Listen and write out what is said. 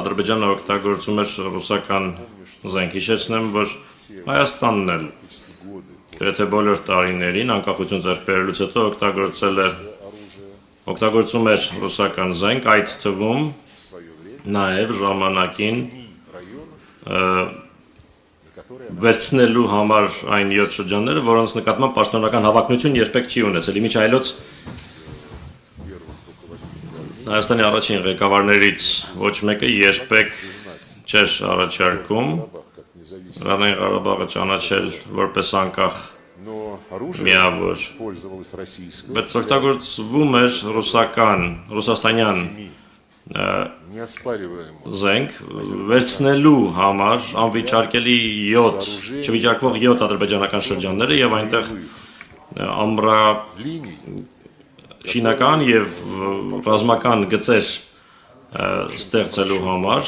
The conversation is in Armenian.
Ադրբեջանը օգտագործում էր ռուսական զենք։ Հիշեցնեմ, որ Հայաստանն էլ գրեթե բոլոր տարիներին անկախություն ձեռք բերելուց հետո օգտագործում էր ռուսական զենք, այդ թվում նաև ժամանակին վերցնելու համար այն 7 շրջանները, որոնց նկատմամբ պաշտոնական հավակնություն երբեք չի ունեցել։ Իմիջայլոց Հայաստանի առաջին ղեկավարներից ոչ մեկը երբեք չէր առաջարկում Լեռնային Ղարաբաղը ճանաչել որպես անկախ միավոր, բայց օգտագործվում էր ռուսաստանյան զենք վերցնելու համար անվիճարկելի 7 չվիճարկվող 7 ադրբեջանական շրջանները եւ այնտեղ ամրաշինական եւ ռազմական գծեր ստեղծելու համար